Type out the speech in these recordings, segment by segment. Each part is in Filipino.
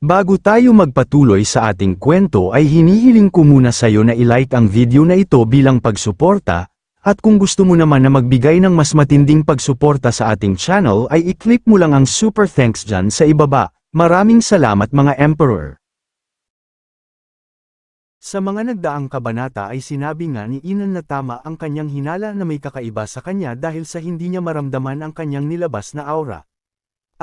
Bago tayo magpatuloy sa ating kwento ay hinihiling ko muna sa'yo na ilike ang video na ito bilang pagsuporta, at kung gusto mo naman na magbigay ng mas matinding pagsuporta sa ating channel ay i-click mo lang ang super thanks dyan sa ibaba. Maraming salamat mga Emperor! Sa mga nagdaang kabanata ay sinabi nga ni Inan na tama ang kanyang hinala na may kakaiba sa kanya dahil sa hindi niya maramdaman ang kanyang nilabas na aura.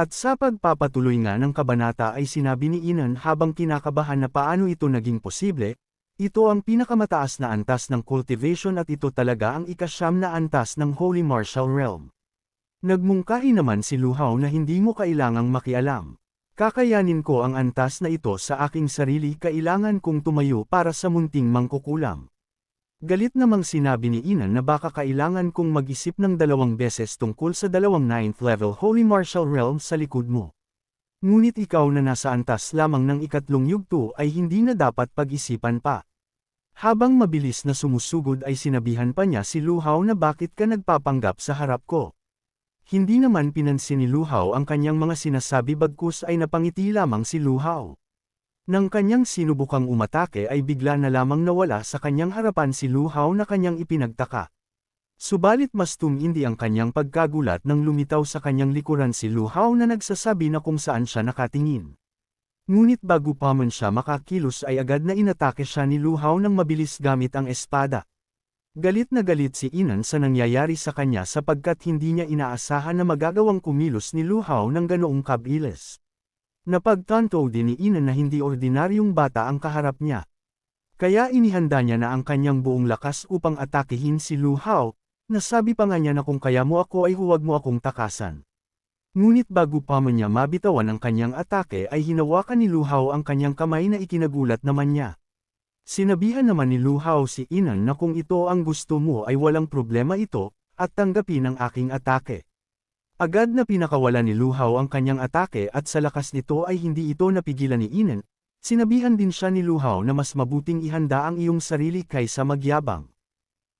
At sa pagpapatuloy nga ng kabanata ay sinabi ni Inan habang kinakabahan na paano ito naging posible, ito ang pinakamataas na antas ng cultivation at ito talaga ang ikasyam na antas ng Holy Martial Realm. Nagmungkahi naman si Luhao na hindi mo kailangang makialam. Kakayanin ko ang antas na ito sa aking sarili, kailangan kong tumayo para sa munting mangkukulam. Galit namang sinabi ni Inan na baka kailangan kong mag-isip ng 2 beses tungkol sa 2 9th level Holy Martial Realm sa likod mo. Ngunit ikaw na nasa antas lamang ng 3 yugto ay hindi na dapat pag-isipan pa. Habang mabilis na sumusugod ay sinabihan pa niya si Luhao na bakit ka nagpapanggap sa harap ko. Hindi naman pinansin ni Luhao ang kanyang mga sinasabi bagkus ay napangiti lamang si Luhao. Nang kanyang sinubukang umatake ay bigla na lamang nawala sa kanyang harapan si Luhao na kanyang ipinagtaka. Subalit mas tumindi ang kanyang pagkagulat nang lumitaw sa kanyang likuran si Luhao na nagsasabi na kung saan siya nakatingin. Ngunit bago pa man siya makakilos ay agad na inatake siya ni Luhao nang mabilis gamit ang espada. Galit na galit si Inan sa nangyayari sa kanya sapagkat hindi niya inaasahan na magagawang kumilos ni Luhao ng ganoong kabilis. Napagtanto din ni Inan na hindi ordinaryong bata ang kaharap niya. Kaya inihanda niya na ang kanyang buong lakas upang atakehin si Luhao, nasabi pa nga niya na kung kaya mo ako ay huwag mo akong takasan. Ngunit bago pa man niya mabitawan ang kanyang atake ay hinawakan ni Luhao ang kanyang kamay na ikinagulat naman niya. Sinabihan naman ni Luhao si Inan na kung ito ang gusto mo ay walang problema ito, at tanggapin ang aking atake. Agad na pinakawala ni Luhao ang kanyang atake at sa lakas nito ay hindi ito napigilan ni Inan. Sinabihan din siya ni Luhao na mas mabuting ihanda ang iyong sarili kaysa magyabang.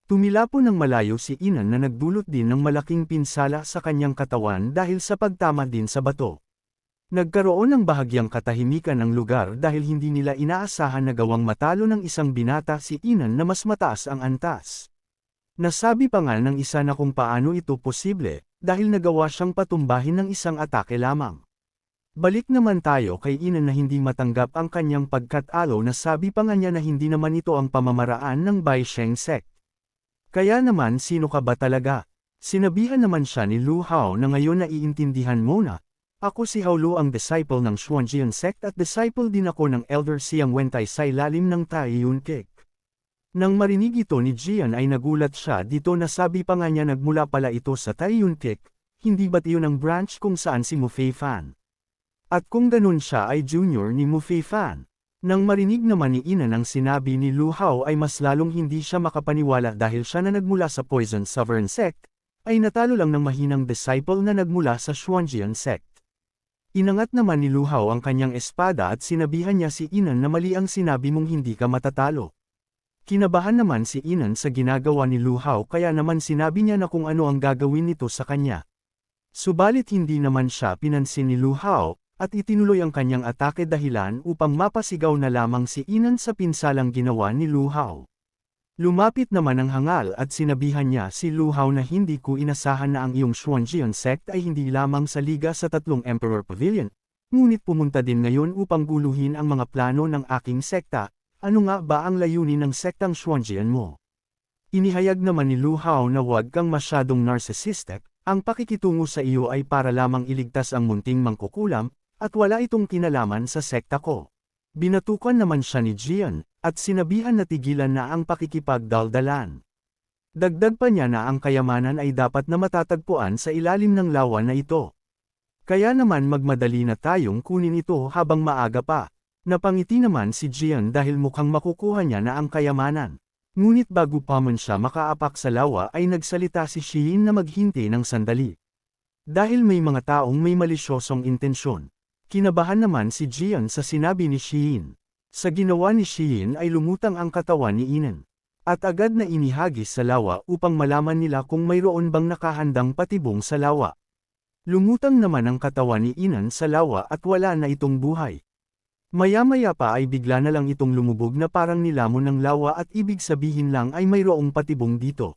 Tumilapo ng malayo si Inan na nagdulot din ng malaking pinsala sa kanyang katawan dahil sa pagtama din sa bato. Nagkaroon ng bahagyang katahimikan ang lugar dahil hindi nila inaasahan na gawang matalo ng isang binata si Inan na mas mataas ang antas. Nasabi pa nga ng isa na kung paano ito posible, dahil nagawa siyang patumbahin ng isang atake lamang. Balik naman tayo kay Inan na hindi matanggap ang kanyang pagkatalo na sabi pa nga niya na hindi naman ito ang pamamaraan ng Bai Sheng sect. Kaya naman sino ka ba talaga? Sinabihan naman siya ni Luhao na ngayon naiintindihan mo na, ako si Haolu ang disciple ng Xuanjian sect at disciple din ako ng Elder Siang Wentai sa ilalim ng Taiyun Cake. Nang marinig ito ni Jian ay nagulat siya dito na sabi pa nga niya nagmula pala ito sa Taiyun Cake, hindi ba't iyon ang branch kung saan si Mu Feifan? At kung ganun siya ay junior ni Mu Feifan. Nang marinig naman ni Inan ang sinabi ni Luhao ay mas lalong hindi siya makapaniwala dahil siya na nagmula sa Poison Sovereign sect, ay natalo lang ng mahinang disciple na nagmula sa Xuanjian sect. Inangat naman ni Luhao ang kanyang espada at sinabihan niya si Inan na mali ang sinabi mong hindi ka matatalo. Kinabahan naman si Inan sa ginagawa ni Luhao kaya naman sinabi niya na kung ano ang gagawin nito sa kanya. Subalit hindi naman siya pinansin ni Luhao, at itinuloy ang kanyang atake dahilan upang mapasigaw na lamang si Inan sa pinsalang ginawa ni Luhao. Lumapit naman ang hangal at sinabihan niya si Luhao na hindi ko inasahan na ang iyong Xuanjian sect ay hindi lamang sa liga sa 3 Emperor Pavilion, ngunit pumunta din ngayon upang guluhin ang mga plano ng aking sekta. Ano nga ba ang layunin ng sektang Xuanjian mo? Inihayag naman ni Luhao na huwag kang masyadong narcissistic, ang pakikitungo sa iyo ay para lamang iligtas ang munting mangkukulam, at wala itong kinalaman sa sekta ko. Binatukan naman siya ni Jian, at sinabihan na tigilan na ang pakikipagdaldalan. Dagdag pa niya na ang kayamanan ay dapat na matatagpuan sa ilalim ng lawa na ito. Kaya naman magmadali na tayong kunin ito habang maaga pa. Napangiti naman si Jian dahil mukhang makukuha niya na ang kayamanan. Ngunit bago pa man siya makaapak sa lawa ay nagsalita si Shiin na maghintay ng sandali. Dahil may mga taong may malisyosong intensyon. Kinabahan naman si Jian sa sinabi ni Shiin. Sa ginawa ni Shiin ay lumutang ang katawan ni Inan. At agad na inihagis sa lawa upang malaman nila kung mayroon bang nakahandang patibong sa lawa. Lumutang naman ang katawan ni Inan sa lawa at wala na itong buhay. Maya-maya pa ay bigla na lang itong lumubog na parang nilamon ng lawa at ibig sabihin lang ay mayroong patibong dito.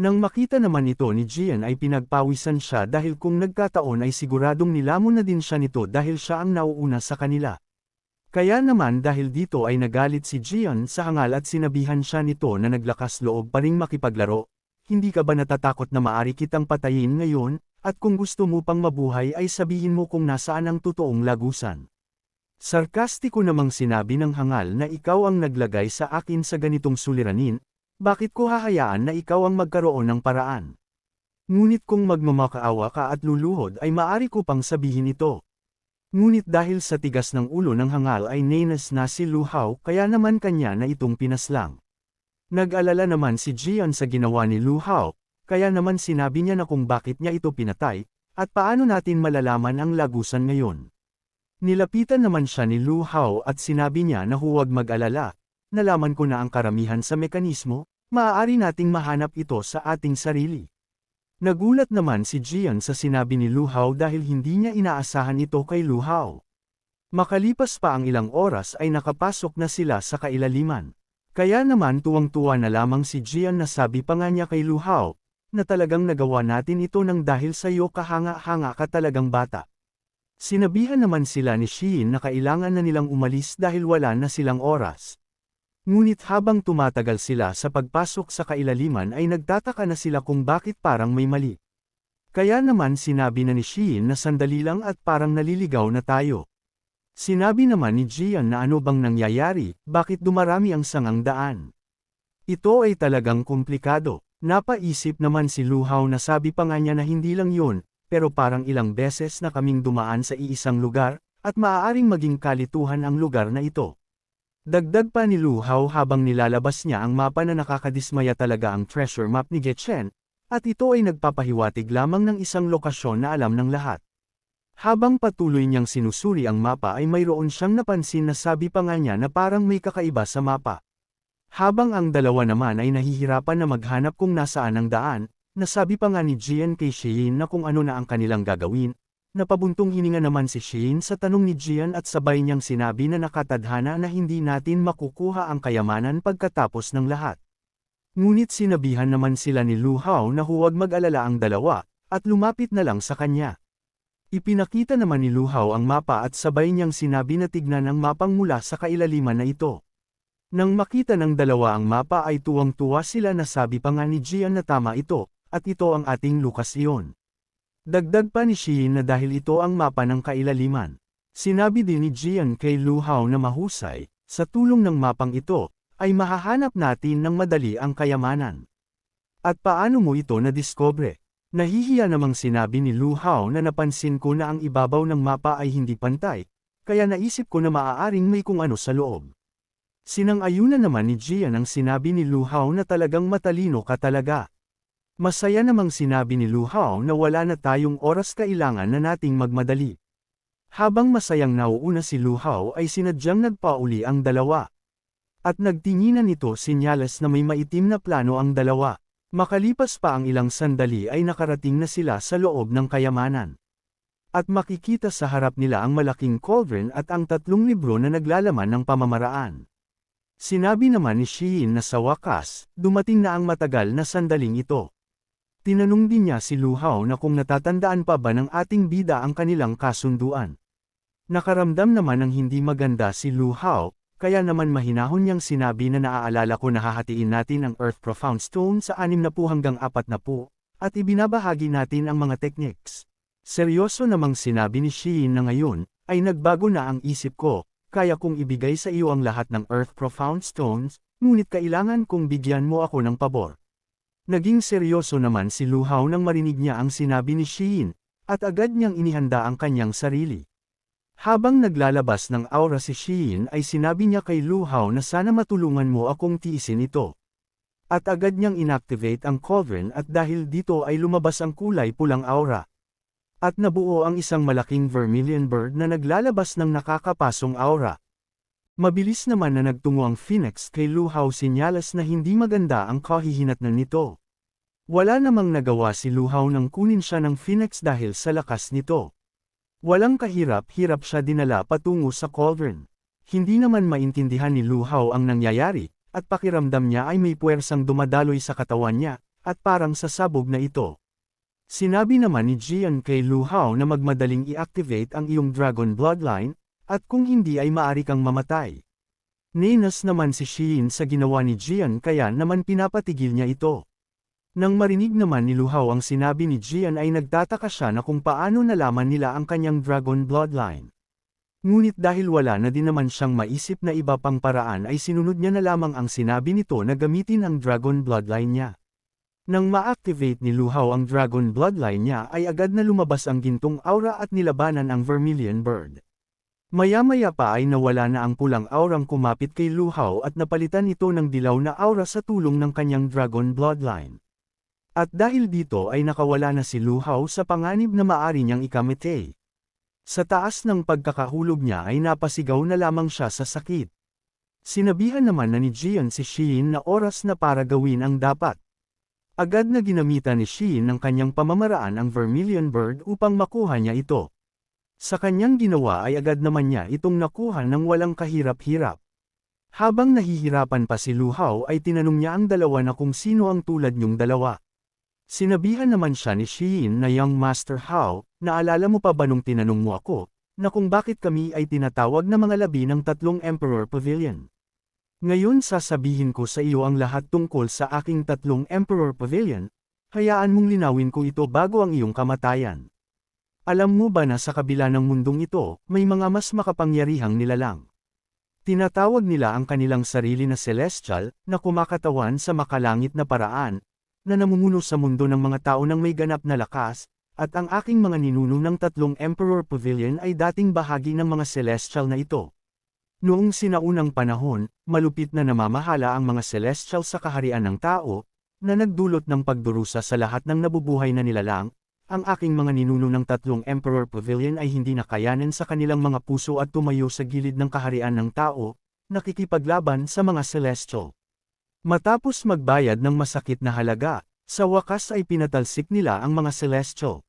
Nang makita naman ito ni Gian ay pinagpawisan siya dahil kung nagkataon ay siguradong nilamon na din siya nito dahil siya ang nauuna sa kanila. Kaya naman dahil dito ay nagalit si Gian sa hangal at sinabihan siya nito na naglakas loob pa ring makipaglaro. Hindi ka ba natatakot na maari kitang patayin ngayon, at kung gusto mo pang mabuhay ay sabihin mo kung nasaan ang totoong lagusan. Sarkastiko namang sinabi ng hangal na ikaw ang naglagay sa akin sa ganitong suliranin, bakit ko hahayaan na ikaw ang magkaroon ng paraan? Ngunit kung magmamakaawa ka at luluhod ay maari ko pang sabihin ito. Ngunit dahil sa tigas ng ulo ng hangal ay nenas na si Lu Hao kaya naman kanya na itong pinaslang. Nag-alala naman si Gian sa ginawa ni Lu Hao, kaya naman sinabi niya na kung bakit niya ito pinatay, at paano natin malalaman ang lagusan ngayon. Nilapitan naman siya ni Lu Hao at sinabi niya na huwag mag-alala. Nalaman ko na ang karamihan sa mekanismo, maaari nating mahanap ito sa ating sarili. Nagulat naman si Gian sa sinabi ni Lu Hao dahil hindi niya inaasahan ito kay Lu Hao. Makalipas pa ang ilang oras ay nakapasok na sila sa kailaliman. Kaya naman tuwang-tuwa na lamang si Gian na sabi pa nga niya kay Lu Hao, na talagang nagawa natin ito nang dahil sa iyo kahanga-hanga ka talagang bata. Sinabihan naman sila ni Shein na kailangan na nilang umalis dahil wala na silang oras. Ngunit habang tumatagal sila sa pagpasok sa kailaliman ay nagtataka na sila kung bakit parang may mali. Kaya naman sinabi na ni Shein na sandali lang at parang naliligaw na tayo. Sinabi naman ni Gian na ano bang nangyayari, bakit dumarami ang sangang daan. Ito ay talagang komplikado. Napaisip naman si Lu Hao na sabi pa nga niya na hindi lang yun, pero parang ilang beses na kaming dumaan sa iisang lugar, at maaaring maging kalituhan ang lugar na ito. Dagdag pa ni Lu Hao habang nilalabas niya ang mapa na nakakadismaya talaga ang treasure map ni Gechen, at ito ay nagpapahiwatig lamang ng isang lokasyon na alam ng lahat. Habang patuloy niyang sinusuri ang mapa ay mayroon siyang napansin na sabi pa nga niya na parang may kakaiba sa mapa. Habang ang dalawa naman ay nahihirapan na maghanap kung nasaan ang daan, nasabi pa nga ni Gian kay Shein na kung ano na ang kanilang gagawin. Napabuntong hininga naman si Shein sa tanong ni Gian at sabay niyang sinabi na nakatadhana na hindi natin makukuha ang kayamanan pagkatapos ng lahat. Ngunit sinabihan naman sila ni Lu Hao na huwag mag-alala ang dalawa, at lumapit na lang sa kanya. Ipinakita naman ni Lu Hao ang mapa at sabay niyang sinabi na tignan ang mapang mula sa kailaliman na ito. Nang makita ng dalawa ang mapa ay tuwang-tuwa sila na sabi pa nga ni Gian na tama ito, at ito ang ating lokasyon. Dagdag pa ni Shein na dahil ito ang mapa ng kailaliman. Sinabi din ni Gian kay Lu Hao na mahusay, sa tulong ng mapang ito, ay mahahanap natin ng madali ang kayamanan. At paano mo ito nadiskubre? Nahihiya namang sinabi ni Lu Hao na napansin ko na ang ibabaw ng mapa ay hindi pantay, kaya naisip ko na maaaring may kung ano sa loob. Sinang-ayunan naman ni Gian ang sinabi ni Lu Hao na talagang matalino ka talaga. Masaya namang sinabi ni Lu Hao na wala na tayong oras kailangan na nating magmadali. Habang masayang nauuna si Lu Hao ay sinadyang nagpauli ang dalawa. At nagtinginan ito sinyalas na may maitim na plano ang dalawa. Makalipas pa ang ilang sandali ay nakarating na sila sa loob ng kayamanan. At makikita sa harap nila ang malaking cauldron at ang 3 libro na naglalaman ng pamamaraan. Sinabi naman ni Shein na sa wakas, dumating na ang matagal na sandaling ito. Tinanong din niya si Lu Hao na kung natatandaan pa ba ng ating bida ang kanilang kasunduan. Nakaramdam naman ng hindi maganda si Lu Hao, kaya naman mahinahon niyang sinabi na naaalala ko na hahatiin natin ang Earth Profound Stone sa 60 hanggang 40, at ibinabahagi natin ang mga techniques. Seryoso namang sinabi ni Shein na ngayon, ay nagbago na ang isip ko, kaya kong ibigay sa iyo ang lahat ng Earth Profound Stones, ngunit kailangan kong bigyan mo ako ng pabor. Naging seryoso naman si Lu Hao nang marinig niya ang sinabi ni Shein, at agad niyang inihanda ang kanyang sarili. Habang naglalabas ng aura si Shein ay sinabi niya kay Lu Hao na sana matulungan mo akong tiisin ito. At agad niyang inactivate ang cauldron at dahil dito ay lumabas ang kulay pulang aura. At nabuo ang isang malaking vermilion bird na naglalabas ng nakakapasong aura. Mabilis naman na nagtungo ang Phoenix kay Lu Hao sinyalas na hindi maganda ang kahihinatnan nito. Wala namang nagawa si Lu Hao nang kunin siya ng Phoenix dahil sa lakas nito. Walang kahirap-hirap siya dinala patungo sa cauldron. Hindi naman maintindihan ni Lu Hao ang nangyayari, at pakiramdam niya ay may puwersang dumadaloy sa katawan niya, at parang sasabog na ito. Sinabi naman ni Jian kay Lu Hao na magmadaling i-activate ang iyong Dragon Bloodline, at kung hindi ay maaari kang mamatay. Ninas naman si Xiyin sa ginawa ni Jian kaya naman pinapatigil niya ito. Nang marinig naman ni Lu Hao ang sinabi ni Jian ay nagtataka siya na kung paano nalaman nila ang kanyang Dragon Bloodline. Ngunit dahil wala na din naman siyang maisip na iba pang paraan ay sinunod niya na lamang ang sinabi nito na gamitin ang Dragon Bloodline niya. Nang ma-activate ni Lu Hao ang Dragon Bloodline niya ay agad na lumabas ang gintong aura at nilabanan ang Vermilion Bird. Maya-maya pa ay nawala na ang pulang aurang kumapit kay Lu Hao at napalitan ito ng dilaw na aura sa tulong ng kanyang Dragon Bloodline. At dahil dito ay nakawala na si Lu Hao sa panganib na maari niyang ikamete. Sa taas ng pagkakahulog niya ay napasigaw na lamang siya sa sakit. Sinabihan naman na ni Jian si Xiyin na oras na para gawin ang dapat. Agad na ginamitan ni Xiyin ng kanyang pamamaraan ang Vermilion Bird upang makuha niya ito. Sa kanyang ginawa ay agad naman niya itong nakuha ng walang kahirap-hirap. Habang nahihirapan pa si Lu Hao ay tinanong niya ang dalawa na kung sino ang tulad niyong dalawa. Sinabihan naman siya ni Xiyin na Young Master Hao, naalala mo pa ba nung tinanong mo ako, na kung bakit kami ay tinatawag na mga labi ng tatlong Emperor Pavilion? Ngayon sasabihin ko sa iyo ang lahat tungkol sa aking tatlong Emperor Pavilion, hayaan mong linawin ko ito bago ang iyong kamatayan. Alam mo ba na sa kabila ng mundong ito, may mga mas makapangyarihang nilalang? Tinatawag nila ang kanilang sarili na celestial, na kumakatawan sa makalangit na paraan, na namumuno sa mundo ng mga tao ng may ganap na lakas, at ang aking mga ninuno ng tatlong Emperor Pavilion ay dating bahagi ng mga celestial na ito. Noong sinaunang panahon, malupit na namamahala ang mga celestial sa kaharian ng tao, na nagdulot ng pagdurusa sa lahat ng nabubuhay na nilalang. Ang aking mga ninuno ng tatlong Emperor Pavilion ay hindi nakayanan sa kanilang mga puso at tumayo sa gilid ng kaharian ng tao, nakikipaglaban sa mga celestial. Matapos magbayad ng masakit na halaga, sa wakas ay pinatalsik nila ang mga celestial.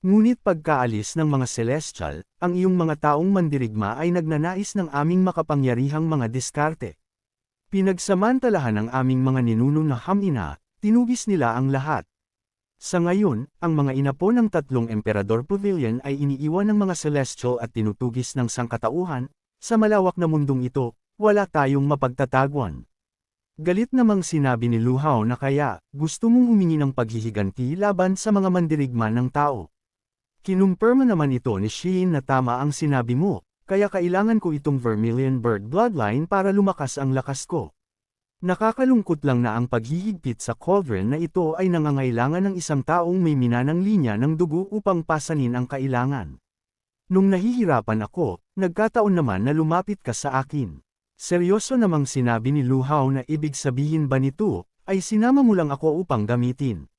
Ngunit pagkaalis ng mga celestial, ang iyong mga taong mandirigma ay nagnanais ng aming makapangyarihang mga diskarte. Pinagsamantalahan ng aming mga ninuno na hamina, tinugis nila ang lahat. Sa ngayon, ang mga inapo ng tatlong Emperador Pavilion ay iniiwan ng mga celestial at tinutugis ng sangkatauhan, sa malawak na mundong ito, wala tayong mapagtatagwan. Galit namang sinabi ni Lu Hao na kaya, gusto mong humingi ng paghihiganti laban sa mga mandirigma ng tao. Kinumpirma naman ito ni Xiyin na tama ang sinabi mo, kaya kailangan ko itong Vermilion Bird Bloodline para lumakas ang lakas ko. Nakakalungkot lang na ang paghihigpit sa cauldron na ito ay nangangailangan ng isang taong may minanang linya ng dugo upang pasanin ang kailangan. Nung nahihirapan ako, nagkataon naman na lumapit ka sa akin. Seryoso namang sinabi ni Lu Hao na ibig sabihin ba nito, ay sinama mo lang ako upang gamitin.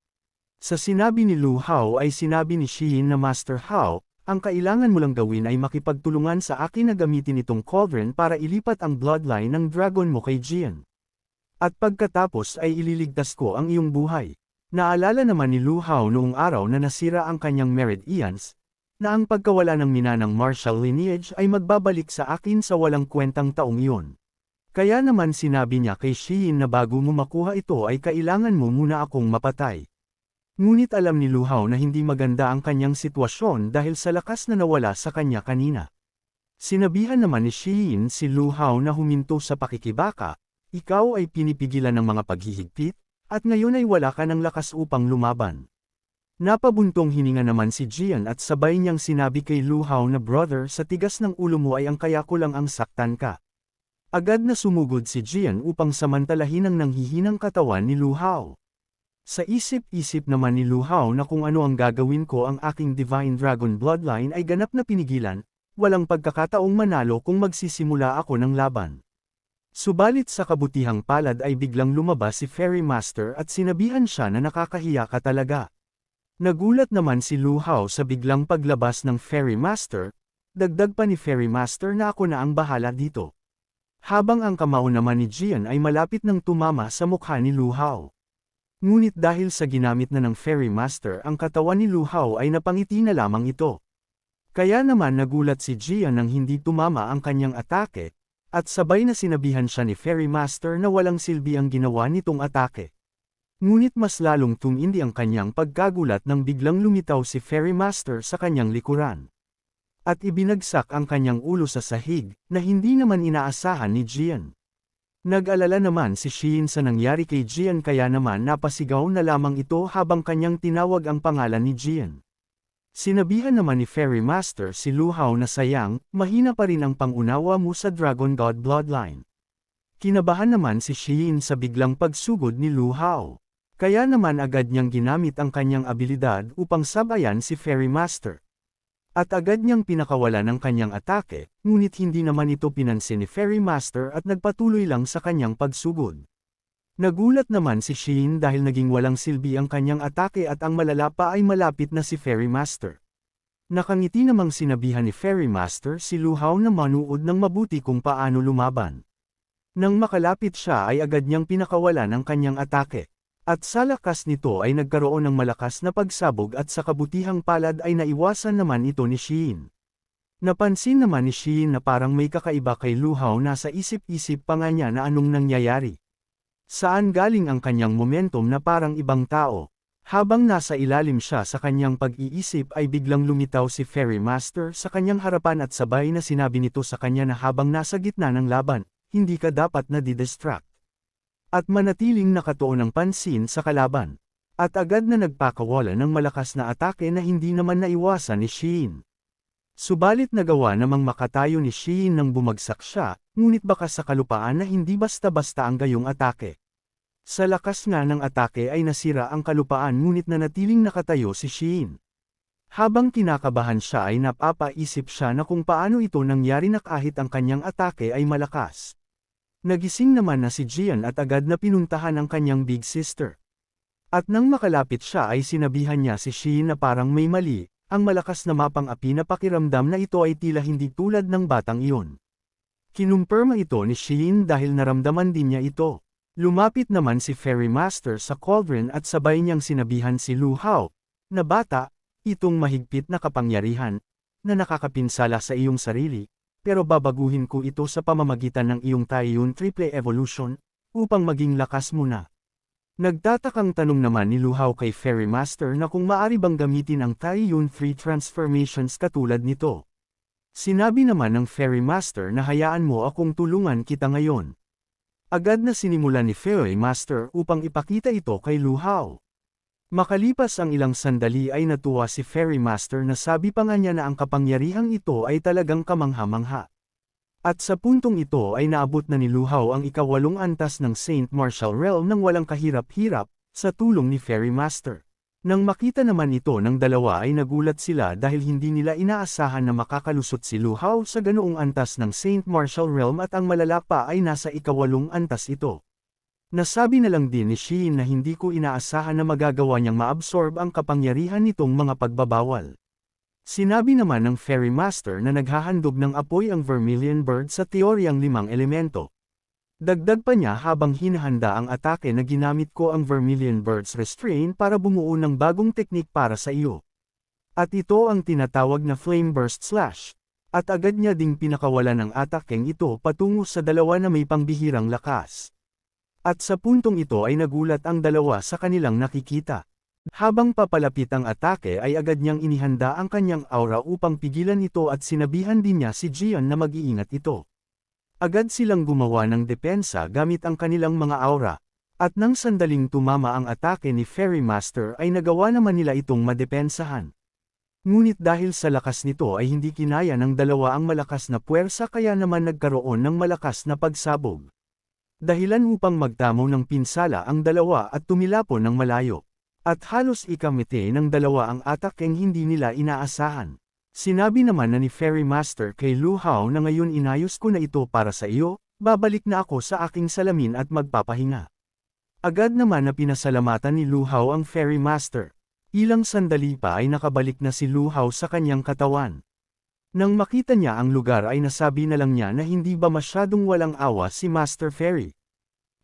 Sa sinabi ni Lu Hao ay sinabi ni Xiyin na Master Hao, ang kailangan mo lang gawin ay makipagtulungan sa akin na gamitin itong cauldron para ilipat ang bloodline ng dragon mo kay Jian. At pagkatapos ay ililigtas ko ang iyong buhay. Naalala naman ni Lu Hao noong araw na nasira ang kanyang Meridians, na ang pagkawala ng minanang martial lineage ay magbabalik sa akin sa walang kwentang taong iyon. Kaya naman sinabi niya kay Xiyin na bago mo makuha ito ay kailangan mo muna akong mapatay. Ngunit alam ni Lu Hao na hindi maganda ang kanyang sitwasyon dahil sa lakas na nawala sa kanya kanina. Sinabihan naman ni Xiyin si Lu Hao na huminto sa pakikibaka, ikaw ay pinipigilan ng mga paghihigpit, at ngayon ay wala ka ng lakas upang lumaban. Napabuntong hininga naman si Jian at sabay niyang sinabi kay Lu Hao na brother sa tigas ng ulo mo ay ang kaya ko lang ang saktan ka. Agad na sumugod si Jian upang samantalahin ang nanghihinang katawan ni Lu Hao. Sa isip-isip naman ni Lu Hao na kung ano ang gagawin ko ang aking Divine Dragon Bloodline ay ganap na pinigilan, walang pagkakataong manalo kung magsisimula ako ng laban. Subalit sa kabutihang palad ay biglang lumabas si Fairy Master at sinabihan siya na nakakahiya ka talaga. Nagulat naman si Lu Hao sa biglang paglabas ng Fairy Master, dagdag pa ni Fairy Master na ako na ang bahala dito. Habang ang kamao naman ni Jian ay malapit nang tumama sa mukha ni Lu Hao. Ngunit dahil sa ginamit na ng Fairy Master ang katawan ni Lu Hao ay napangiti na lamang ito. Kaya naman nagulat si Jian nang hindi tumama ang kanyang atake, At sabay na sinabihan siya ni Fairy Master na walang silbi ang ginawa nitong atake. Ngunit mas lalong tumindi ang kanyang pagkagulat nang biglang lumitaw si Fairy Master sa kanyang likuran. At ibinagsak ang kanyang ulo sa sahig, na hindi naman inaasahan ni Jian. Nag-alala naman si Shein sa nangyari kay Jian kaya naman napasigaw na lamang ito habang kanyang tinawag ang pangalan ni Jian. Sinabihan naman ni Fairy Master si Lu Hao na sayang, mahina pa rin ang pangunawa mo sa Dragon God Bloodline. Kinabahan naman si Shein sa biglang pagsugod ni Lu Hao. Kaya naman agad niyang ginamit ang kanyang abilidad upang sabayan si Fairy Master. At agad niyang pinakawala ng kanyang atake, ngunit hindi naman ito pinansin ni Fairy Master at nagpatuloy lang sa kanyang pagsugod. Nagulat naman si Shein dahil naging walang silbi ang kanyang atake at ang malala pa ay malapit na si Fairy Master. Nakangiti namang sinabihan ni Fairy Master si Lu Hao na manuod ng mabuti kung paano lumaban. Nang makalapit siya ay agad niyang pinakawala ng kanyang atake. At sa lakas nito ay nagkaroon ng malakas na pagsabog at sa kabutihang palad ay naiwasan naman ito ni Shein. Napansin naman ni Shein na parang may kakaiba kay Lu Hao na sa isip-isip pa nga niya na anong nangyayari. Saan galing ang kanyang momentum na parang ibang tao? Habang nasa ilalim siya sa kanyang pag-iisip ay biglang lumitaw si Fairy Master sa kanyang harapan at sabay na sinabi nito sa kanya na habang nasa gitna ng laban, hindi ka dapat na didistract. At manatiling nakatuon ang pansin sa kalaban. At agad na nagpakawala ng malakas na atake na hindi naman naiwasan ni Shein. Subalit nagawa namang makatayo ni Shein nang bumagsak siya, ngunit baka sa kalupaan na hindi basta-basta ang gayong atake. Sa lakas nga ng atake ay nasira ang kalupaan ngunit nanatiling nakatayo si Shein. Habang kinakabahan siya ay napapaisip siya na kung paano ito nangyari na kahit ang kanyang atake ay malakas. Nagising naman na si Jian at agad na pinuntahan ang kanyang big sister. At nang makalapit siya ay sinabihan niya si Shein na parang may mali, ang malakas na mapang-api na pakiramdam na ito ay tila hindi tulad ng batang iyon. Kinumpirma ito ni Shein dahil naramdaman din niya ito. Lumapit naman si Fairy Master sa cauldron at sabay niyang sinabihan si Lu Hao, na bata, itong mahigpit na kapangyarihan, na nakakapinsala sa iyong sarili, pero babaguhin ko ito sa pamamagitan ng iyong Taiyun Triple Evolution, upang maging lakas mo na. Nagtatakang tanong naman ni Lu Hao kay Fairy Master na kung maari bang gamitin ang Taiyun 3 transformations katulad nito. Sinabi naman ng Fairy Master na hayaan mo akong tulungan kita ngayon. Agad na sinimulan ni Fairy Master upang ipakita ito kay Lu Hao. Makalipas ang ilang sandali ay natuwa si Fairy Master na sabi pa nga niya na ang kapangyarihang ito ay talagang kamangha-mangha. At sa puntong ito ay naabot na ni Lu Hao ang ika-8 antas ng Saint Martial Realm nang walang kahirap-hirap, sa tulong ni Fairy Master. Nang makita naman ito ng dalawa ay nagulat sila dahil hindi nila inaasahan na makakalusot si Lu Hao sa ganoong antas ng Saint Martial Realm at ang malala pa ay nasa ika-8 antas ito. Nasabi na lang din ni Shein na hindi ko inaasahan na magagawa niyang maabsorb ang kapangyarihan nitong mga pagbabawal. Sinabi naman ng Fairy Master na naghahandog ng apoy ang Vermilion Bird sa teoryang 5 elemento. Dagdag pa niya habang hinahanda ang atake na ginamit ko ang Vermilion Bird's Restrain para bumuo ng bagong teknik para sa iyo. At ito ang tinatawag na Flame Burst Slash. At agad niya ding pinakawala ng atakeng ito patungo sa dalawa na may pangbihirang lakas. At sa puntong ito ay nagulat ang dalawa sa kanilang nakikita. Habang papalapit ang atake ay agad niyang inihanda ang kanyang aura upang pigilan ito at sinabihan din niya si Jian na mag-iingat ito. Agad silang gumawa ng depensa gamit ang kanilang mga aura. At nang sandaling tumama ang atake ni Fairy Master ay nagawa naman nila itong madepensahan. Ngunit dahil sa lakas nito ay hindi kinaya ng dalawa ang malakas na puwersa kaya naman nagkaroon ng malakas na pagsabog. Dahilan upang magtamo ng pinsala ang dalawa at tumilapon ng malayo. At halos ikamite ng dalawa ang atakeng hindi nila inaasahan. Sinabi naman na ni Fairy Master kay Lu Hao na ngayon inayos ko na ito para sa iyo, babalik na ako sa aking salamin at magpapahinga. Agad naman na pinasalamatan ni Lu Hao ang Fairy Master. Ilang sandali pa ay nakabalik na si Lu Hao sa kanyang katawan. Nang makita niya ang lugar ay nasabi na lang niya na hindi ba masyadong walang awa si Master Fairy.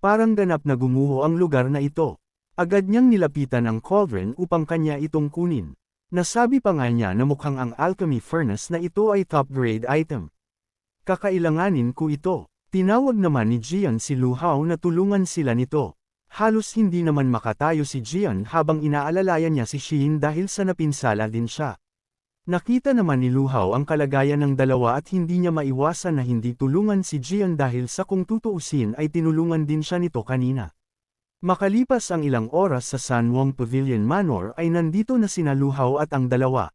Parang ganap na gumuho ang lugar na ito. Agad niyang nilapitan ang cauldron upang kanya itong kunin. Nasabi pa nga niya na mukhang ang alchemy furnace na ito ay top grade item. Kakailanganin ko ito. Tinawag naman ni Jian si Lu Hao na tulungan sila nito. Halos hindi naman makatayo si Jian habang inaalalayan niya si Shin dahil sa napinsala din siya. Nakita naman ni Lu Hao ang kalagayan ng dalawa at hindi niya maiwasan na hindi tulungan si Jian dahil sa kung tutuusin ay tinulungan din siya nito kanina. Makalipas ang ilang oras sa San Wong Pavilion Manor ay nandito na sina Lu Hao at ang dalawa.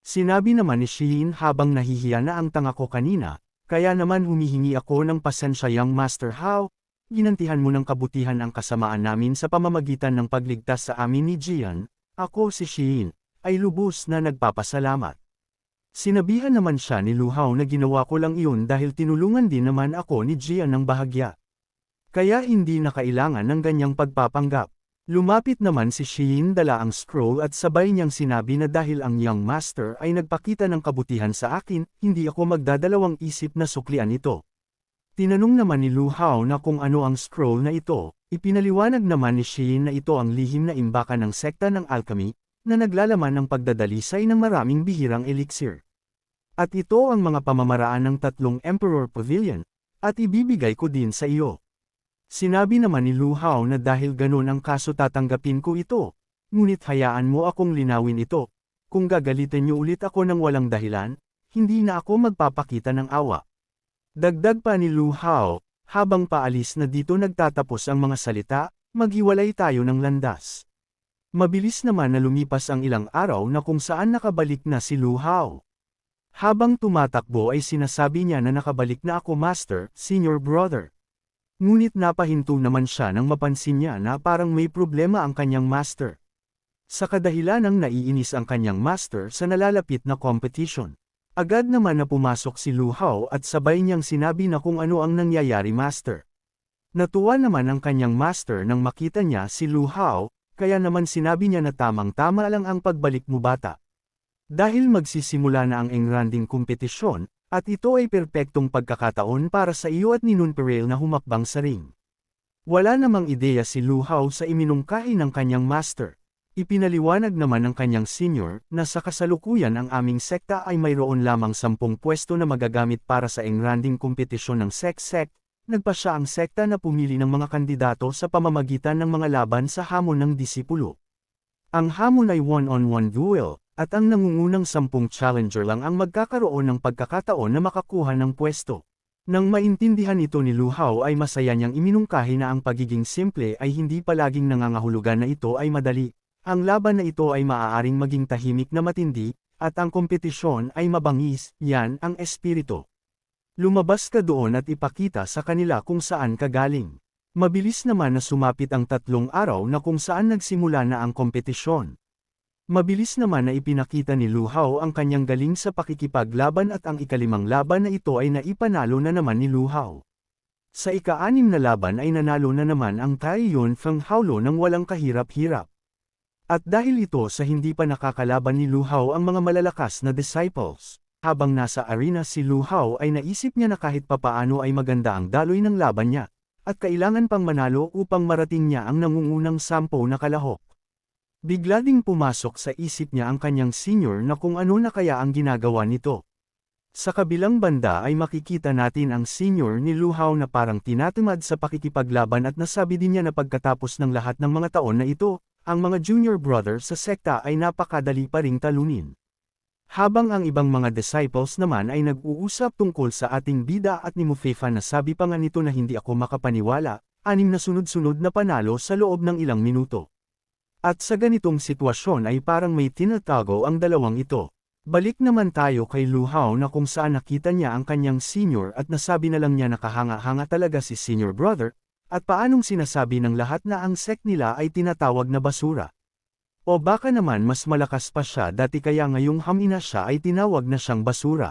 Sinabi naman ni Shin habang nahihiya na ang tanga ko kanina, kaya naman humihingi ako ng pasensya Young Master Hao, ginantihan mo ng kabutihan ang kasamaan namin sa pamamagitan ng pagligtas sa amin ni Jian, ako si Shin, ay lubos na nagpapasalamat. Sinabihan naman siya ni Lu Hao na ginawa ko lang iyon dahil tinulungan din naman ako ni Jian ng bahagya. Kaya hindi na kailangan ng ganyang pagpapanggap. Lumapit naman si Shin dala ang scroll at sabay niyang sinabi na dahil ang Young Master ay nagpakita ng kabutihan sa akin, hindi ako magdadalawang isip na suklian ito. Tinanong naman ni Lu Hao na kung ano ang scroll na ito, ipinaliwanag naman ni Shin na ito ang lihim na imbakan ng sekta ng alchemy, na naglalaman ng pagdadalisay ng maraming bihirang elixir. At ito ang mga pamamaraan ng 3 Emperor Pavilion, at ibibigay ko din sa iyo. Sinabi naman ni Lu Hao na dahil ganun ang kaso tatanggapin ko ito, ngunit hayaan mo akong linawin ito, kung gagalitin niyo ulit ako ng walang dahilan, hindi na ako magpapakita ng awa. Dagdag pa ni Lu Hao, habang paalis na dito nagtatapos ang mga salita, maghiwalay tayo ng landas. Mabilis naman na lumipas ang ilang araw na kung saan nakabalik na si Lu Hao. Habang tumatakbo ay sinasabi niya na nakabalik na ako Master, Senior Brother. Ngunit napahinto naman siya nang mapansin niya na parang may problema ang kanyang master. Sa kadahilanang naiinis ang kanyang master sa nalalapit na competition. Agad naman na pumasok si Lu Hao at sabay niyang sinabi na kung ano ang nangyayari master. Natuwa naman ang kanyang master nang makita niya si Lu Hao, kaya naman sinabi niya na tamang-tama lang ang pagbalik mo bata. Dahil magsisimula na ang engranding kompetisyon, at ito ay perpektong pagkakataon para sa iyo at ni Nunperale na humakbang sa ring. Wala namang ideya si Lu Hao sa iminungkahi ng kanyang master. Ipinaliwanag naman ng kanyang senior na sa kasalukuyan ang aming sekta ay mayroon lamang 10 pwesto na magagamit para sa engranding kompetisyon ng sect. Nagpa siya ang sekta na pumili ng mga kandidato sa pamamagitan ng mga laban sa hamon ng disipulo. Ang hamon ay one-on-one duel, at ang nangungunang 10 challenger lang ang magkakaroon ng pagkakataon na makakuha ng pwesto. Nang maintindihan ito ni Lu Hao ay masaya niyang iminungkahi na ang pagiging simple ay hindi palaging nangangahulugan na ito ay madali. Ang laban na ito ay maaaring maging tahimik na matindi, at ang kompetisyon ay mabangis, yan ang espiritu. Lumabas ka doon at ipakita sa kanila kung saan ka galing. Mabilis naman na sumapit ang 3 araw na kung saan nagsimula na ang kompetisyon. Mabilis naman na ipinakita ni Lu Hao ang kanyang galing sa pakikipaglaban at ang ika-5 laban na ito ay naipanalo na naman ni Lu Hao. Sa ika-6 na laban ay nanalo na naman ang Tai Yun Feng Haolo ng walang kahirap-hirap. At dahil ito sa hindi pa nakakalaban ni Lu Hao ang mga malalakas na disciples, habang nasa arena si Lu Hao ay naisip niya na kahit papaano ay maganda ang daloy ng laban niya, at kailangan pang manalo upang marating niya ang nangungunang 10 na kalahok. Bigla ding pumasok sa isip niya ang kanyang senior na kung ano na kaya ang ginagawa nito. Sa kabilang banda ay makikita natin ang senior ni Lu Hao na parang tinatamad sa pakikipaglaban at nasabi din niya na pagkatapos ng lahat ng mga taon na ito, ang mga junior brother sa sekta ay napakadali pa ring talunin. Habang ang ibang mga disciples naman ay nag-uusap tungkol sa ating bida at ni Mufefa na sabi pa nga nito na hindi ako makapaniwala, 6 na sunod-sunod na panalo sa loob ng ilang minuto. At sa ganitong sitwasyon ay parang may tinatago ang dalawang ito. Balik naman tayo kay Lu Hao na kung saan nakita niya ang kanyang senior at nasabi na lang niya nakahanga-hanga talaga si senior brother, at paanong sinasabi ng lahat na ang sect nila ay tinatawag na basura. O baka naman mas malakas pa siya dati kaya ngayong hamina siya ay tinawag na siyang basura.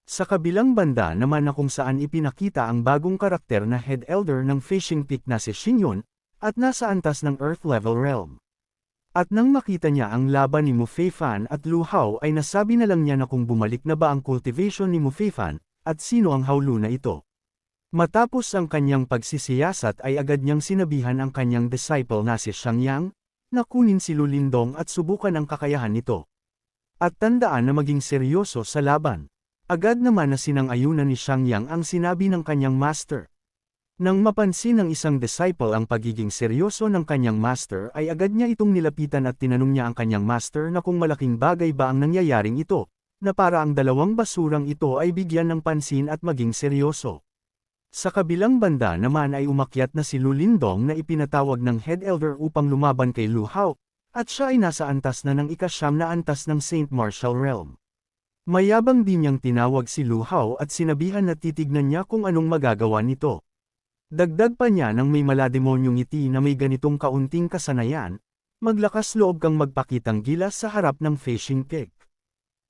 Sa kabilang banda naman na kung saan ipinakita ang bagong karakter na head elder ng fishing peak na si Xingyun, at nasa antas ng Earth Level Realm. At nang makita niya ang laban ni Mufeifan at Lu Hao ay nasabi na lang niya na kung bumalik na ba ang cultivation ni Mufeifan, at sino ang haulo na ito. Matapos ang kanyang pagsisiyasat ay agad niyang sinabihan ang kanyang disciple na si Xiangyang, na kunin si Lu Lindong at subukan ang kakayahan nito. At tandaan na maging seryoso sa laban. Agad naman na sinang-ayunan ni Xiangyang ang sinabi ng kanyang master. Nang mapansin ng isang disciple ang pagiging seryoso ng kanyang master ay agad niya itong nilapitan at tinanong niya ang kanyang master na kung malaking bagay ba ang nangyayaring ito, na para ang dalawang basurang ito ay bigyan ng pansin at maging seryoso. Sa kabilang banda naman ay umakyat na si Lu Lindong na ipinatawag ng head elder upang lumaban kay Lu Hao, at siya ay nasa antas na ng ika-9 na antas ng Saint Martial Realm. Mayabang din niyang tinawag si Lu Hao at sinabihan na titignan niya kung anong magagawa nito. Dagdag pa niya nang may malademonyong ngiti na may ganitong kaunting kasanayan, maglakas loob kang magpakitang gilas sa harap ng fishing pig.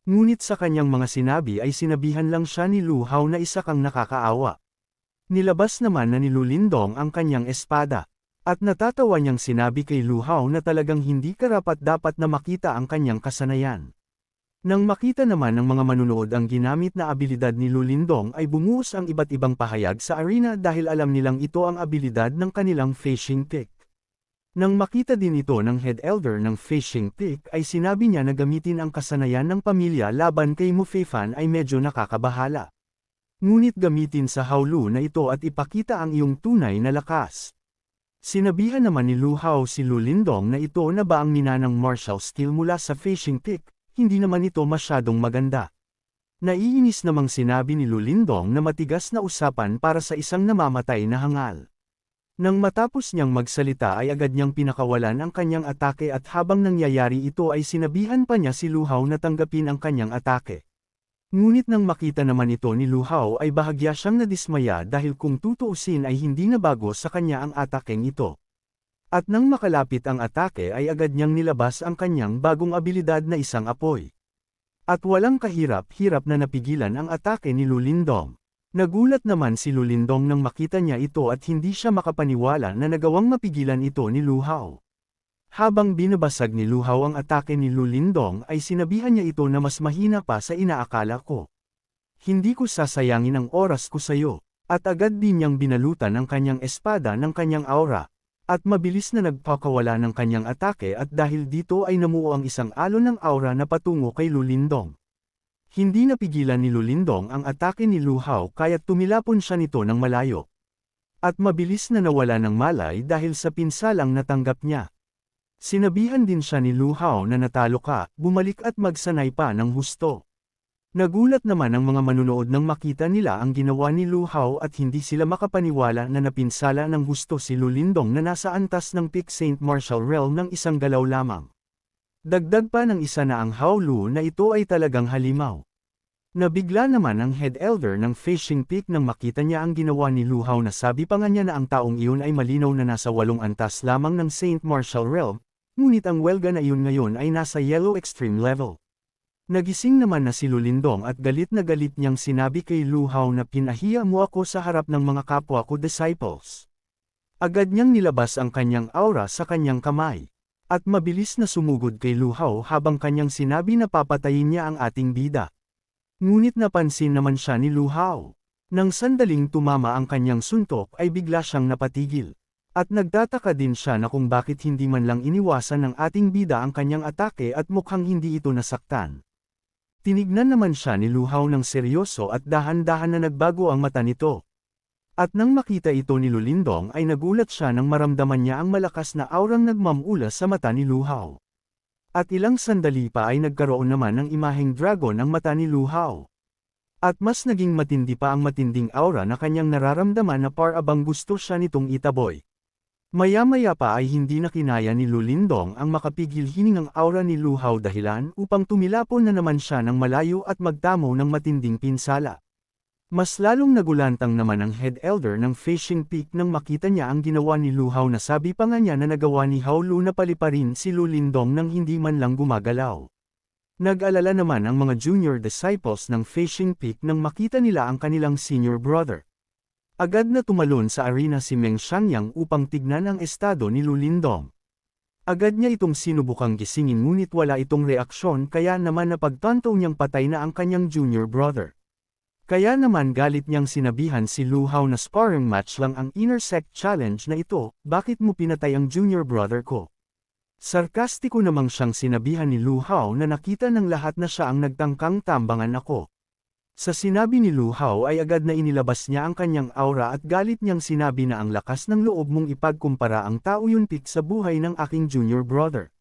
Ngunit sa kanyang mga sinabi ay sinabihan lang siya ni Lu Hao na isa kang nakakaawa. Nilabas naman na ni Lu Lindong ang kanyang espada, at natatawa niyang sinabi kay Lu Hao na talagang hindi karapat-dapat na makita ang kanyang kasanayan. Nang makita naman ng mga manunood ang ginamit na abilidad ni Lu Lindong ay bumuhos ang iba't ibang pahayag sa arena dahil alam nilang ito ang abilidad ng kanilang fishing pick. Nang makita din ito ng head elder ng fishing pick ay sinabi niya na gamitin ang kasanayan ng pamilya laban kay Mu Feifan ay medyo nakakabahala. Ngunit gamitin sa Hao Lu na ito at ipakita ang iyong tunay na lakas. Sinabihan naman ni Lu Hao si Lu Lindong na ito na ba ang minanang martial skill mula sa fishing pick. Hindi naman ito masyadong maganda. Naiinis namang sinabi ni Lu Lindong na matigas na usapan para sa isang namamatay na hangal. Nang matapos niyang magsalita ay agad niyang pinakawalan ang kanyang atake at habang nangyayari ito ay sinabihan pa niya si Lu Hao na tanggapin ang kanyang atake. Ngunit nang makita naman ito ni Lu Hao ay bahagya siyang nadismaya dahil kung tutuusin ay hindi na bago sa kanya ang atakeng ito. At nang makalapit ang atake ay agad niyang nilabas ang kanyang bagong abilidad na isang apoy. At walang kahirap-hirap na napigilan ang atake ni Lu Lindong. Nagulat naman si Lu Lindong nang makita niya ito at hindi siya makapaniwala na nagawang mapigilan ito ni Lu Hao. Habang binabasag ni Lu Hao ang atake ni Lu Lindong ay sinabihan niya ito na mas mahina pa sa inaakala ko. Hindi ko sasayangin ang oras ko sa iyo, at agad din niyang binalutan ang kanyang espada ng kanyang aura. At mabilis na nagpakawala ng kanyang atake at dahil dito ay namuo ang isang alon ng aura na patungo kay Lu Lindong. Hindi napigilan ni Lu Lindong ang atake ni Lu Hao kaya't tumilapon siya nito ng malayo. At mabilis na nawala ng malay dahil sa pinsalang natanggap niya. Sinabihan din siya ni Lu Hao na natalo ka, bumalik at magsanay pa ng husto. Nagulat naman ang mga manunood nang makita nila ang ginawa ni Lu Hao at hindi sila makapaniwala na napinsala ng husto si Lu Lindong na nasa antas ng Peak Saint Martial Realm ng isang galaw lamang. Dagdag pa ng isa na ang Hao Lu na ito ay talagang halimaw. Nabigla naman ang head elder ng fishing peak nang makita niya ang ginawa ni Lu Hao na sabi pa nga niya na ang taong iyon ay malinaw na nasa 8 antas lamang ng Saint Martial Realm, ngunit ang welga na iyon ngayon ay nasa yellow extreme level. Nagising naman na si Lu Lindong at galit na galit niyang sinabi kay Lu Hao na pinahiya mo ako sa harap ng mga kapwa ko disciples. Agad niyang nilabas ang kanyang aura sa kanyang kamay. At mabilis na sumugod kay Lu Hao habang kanyang sinabi na papatayin niya ang ating bida. Ngunit napansin naman siya ni Lu Hao. Nang sandaling tumama ang kanyang suntok ay bigla siyang napatigil. At nagtataka din siya na kung bakit hindi man lang iniwasan ng ating bida ang kanyang atake at mukhang hindi ito nasaktan. Tinignan naman siya ni Lu Hao ng seryoso at dahan-dahan na nagbago ang mata nito. At nang makita ito ni Lu Lindong ay nagulat siya nang maramdaman niya ang malakas na aurang nagmamula sa mata ni Lu Hao. At ilang sandali pa ay nagkaroon naman ng imaheng dragon ang mata ni Lu Hao. At mas naging matindi pa ang matinding aura na kanyang nararamdaman na parabang gusto siya nitong itaboy. Maya-maya pa ay hindi na kinaya ni Lu Lindong ang makapigil hiningang aura ni Lu Hao dahilan upang tumilapon na naman siya ng malayo at magtamo ng matinding pinsala. Mas lalong nagulantang naman ang head elder ng fishing peak nang makita niya ang ginawa ni Lu Hao na sabi pa nga niya na nagawa ni Hao Lu na paliparin si Lu Lindong nang hindi man lang gumagalaw. Nag-alala naman ang mga junior disciples ng fishing peak nang makita nila ang kanilang senior brother. Agad na tumalon sa arena si Meng Xiangyang upang tignan ang estado ni Lu Lindong. Agad niya itong sinubukang gisingin ngunit wala itong reaksyon kaya naman napagtanto niyang patay na ang kanyang junior brother. Kaya naman galit niyang sinabihan si Lu Hao na sparring match lang ang Inner Sect Challenge na ito, bakit mo pinatay ang junior brother ko? Sarkastiko namang siyang sinabihan ni Lu Hao na nakita ng lahat na siya ang nagtangkang tambangan ako. Sa sinabi ni Lu Hao ay agad na inilabas niya ang kanyang aura at galit niyang sinabi na ang lakas ng loob mong ipagkumpara ang Tao Yunpik sa buhay ng aking junior brother.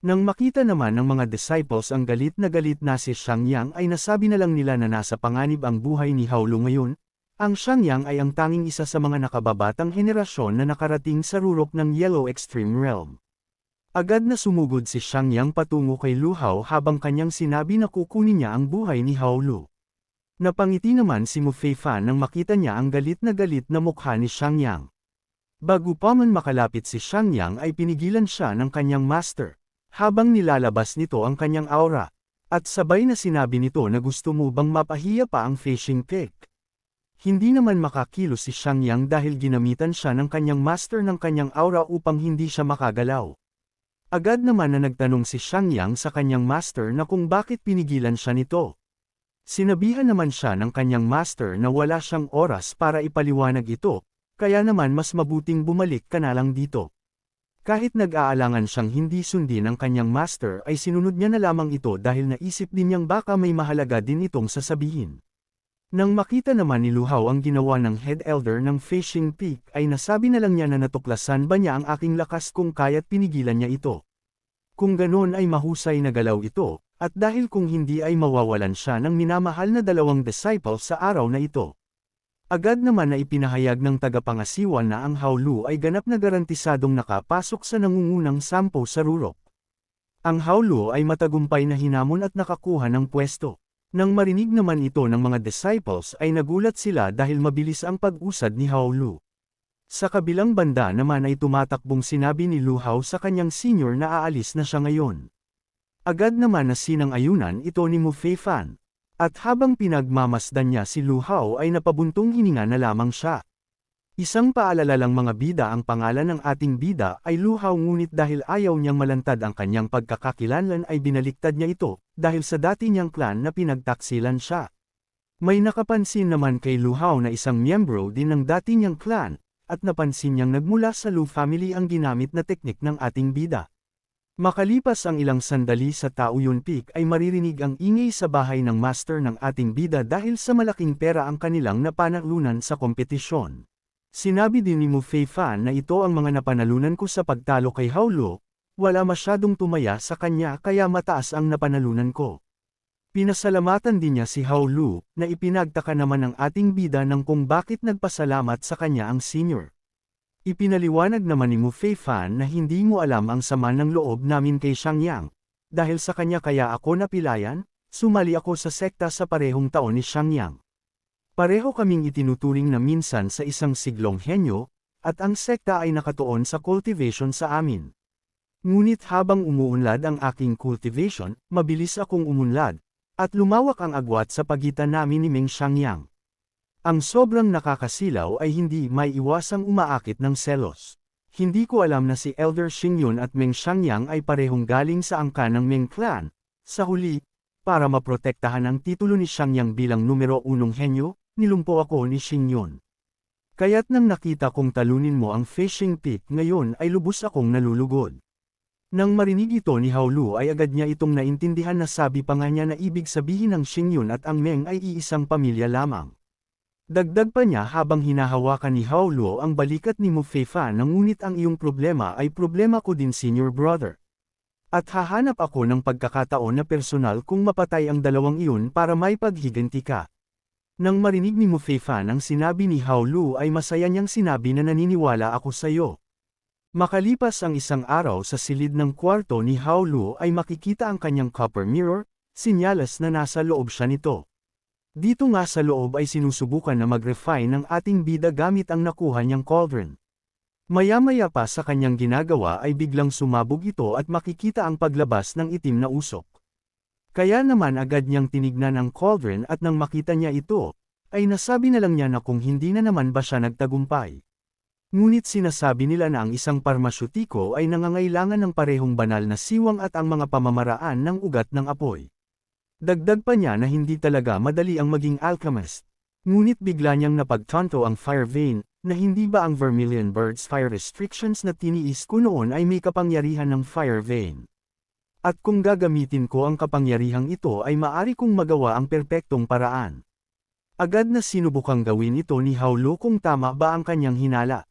Nang makita naman ng mga disciples ang galit na si Xiangyang ay nasabi na lang nila na nasa panganib ang buhay ni Hao Lu ngayon. Ang Xiangyang ay ang tanging isa sa mga nakababatang henerasyon na nakarating sa rurok ng Yellow Extreme Realm. Agad na sumugod si Xiangyang patungo kay Lu Hao habang kanyang sinabi na kukunin niya ang buhay ni Hao Lu. Napangiti naman si Mu Feifan nang makita niya ang galit na mukha ni Xiangyang. Bago pa man makalapit si Xiangyang ay pinigilan siya ng kanyang master, habang nilalabas nito ang kanyang aura, at sabay na sinabi nito na gusto mo bang mapahiya pa ang fishing pick. Hindi naman makakilos si Xiangyang dahil ginamitan siya ng kanyang master ng kanyang aura upang hindi siya makagalaw. Agad naman na nagtanong si Xiangyang sa kanyang master na kung bakit pinigilan siya nito. Sinabihan naman siya ng kanyang master na wala siyang oras para ipaliwanag ito, kaya naman mas mabuting bumalik ka na lang dito. Kahit nag-aalangan siyang hindi sundin ang kanyang master ay sinunod niya na lamang ito dahil naisip din niyang baka may mahalaga din itong sasabihin. Nang makita naman ni Lu Hao ang ginawa ng head elder ng Fishing Peak ay nasabi na lang niya na natuklasan ba niya ang aking lakas kung kaya't pinigilan niya ito. Kung ganon ay mahusay na galaw ito, at dahil kung hindi ay mawawalan siya ng minamahal na 2 disciple sa araw na ito. Agad naman na ipinahayag ng tagapangasiwa na ang Hao Lu ay ganap na garantisadong nakapasok sa nangungunang 10 sa rurok. Ang Hao Lu ay matagumpay na hinamon at nakakuha ng pwesto. Nang marinig naman ito ng mga disciples ay nagulat sila dahil mabilis ang pag-usad ni Hao Lu. Sa kabilang banda naman ay tumatakbong sinabi ni Lu Hao sa kanyang senior na aalis na siya ngayon. Agad naman na sinang-ayunan ito ni Mu Feifan. At habang pinagmamasdan niya si Lu Hao ay napabuntong hininga na lamang siya. Isang paalala lang mga bida, ang pangalan ng ating bida ay Lu Hao, ngunit dahil ayaw niyang malantad ang kanyang pagkakakilanlan ay binaliktad niya ito, dahil sa dati niyang clan na pinagtaksilan siya. May nakapansin naman kay Lu Hao na isang miyembro din ng dati niyang clan, at napansin niyang nagmula sa Lu family ang ginamit na teknik ng ating bida. Makalipas ang ilang sandali sa Tao Yunpik ay maririnig ang ingay sa bahay ng master ng ating bida dahil sa malaking pera ang kanilang napanalunan sa kompetisyon. Sinabi din ni Mu Feifan na ito ang mga napanalunan ko sa pagtalo kay Hao Lu, wala masyadong tumaya sa kanya kaya mataas ang napanalunan ko. Pinasalamatan din niya si Hao Lu na ipinagtaka naman ng ating bida ng kung bakit nagpasalamat sa kanya ang senior. Ipinaliwanag naman ni Mu Feifan na hindi mo alam ang sama ng loob namin kay Xiangyang. Dahil sa kanya kaya ako napilayan, sumali ako sa sekta sa parehong taon ni Xiangyang. Pareho kaming itinuturing na minsan sa isang siglong henyo, at ang sekta ay nakatuon sa cultivation sa amin. Ngunit habang umuunlad ang aking cultivation, mabilis akong umunlad, at lumawak ang agwat sa pagitan namin ni Meng Xiangyang. Ang sobrang nakakasilaw ay hindi may iwasang umaakit ng selos. Hindi ko alam na si Elder Xingyun at Meng Xiangyang ay parehong galing sa angkan ng Meng clan. Sa huli, para maprotektahan ang titulo ni Xiangyang bilang numero 1 henyo, nilumpo ako ni Xingyun. Kaya't nang nakita kong talunin mo ang fishing pit ngayon ay lubos akong nalulugod. Nang marinig ito ni Hao Lu ay agad niya itong naintindihan na sabi pa nga niya na ibig sabihin ng Xingyun at ang Meng ay iisang pamilya lamang. Dagdag pa niya habang hinahawakan ni Hao Lu ang balikat ni Mu Feifan na ngunit ang iyong problema ay problema ko din, senior brother. At hahanap ako ng pagkakataon na personal kung mapatay ang dalawang iyon para may paghiganti ka. Nang marinig ni Mu Feifan ang sinabi ni Hao Lu ay masaya niyang sinabi na naniniwala ako sa iyo. Makalipas ang isang araw sa silid ng kwarto ni Hao Lu ay makikita ang kanyang copper mirror, sinyalas na nasa loob siya nito. Dito nga sa loob ay sinusubukan na mag-refine ng ating bida gamit ang nakuha niyang cauldron. Maya-maya pa sa kanyang ginagawa ay biglang sumabog ito at makikita ang paglabas ng itim na usok. Kaya naman agad niyang tinignan ang cauldron at nang makita niya ito, ay nasabi na lang niya na kung hindi na naman ba siya nagtagumpay. Ngunit sinasabi nila na ang isang parmasyutiko ay nangangailangan ng parehong banal na siwang at ang mga pamamaraan ng ugat ng apoy. Dagdag pa niya na hindi talaga madali ang maging alchemist. Ngunit bigla niyang napagtanto ang fire vein, na hindi ba ang Vermilion Bird's fire restrictions na tiniis ko noon ay may kapangyarihan ng fire vein. At kung gagamitin ko ang kapangyarihang ito ay maari kong magawa ang perpektong paraan. Agad na sinubukang gawin ito ni Hao Lu kung tama ba ang kanyang hinala.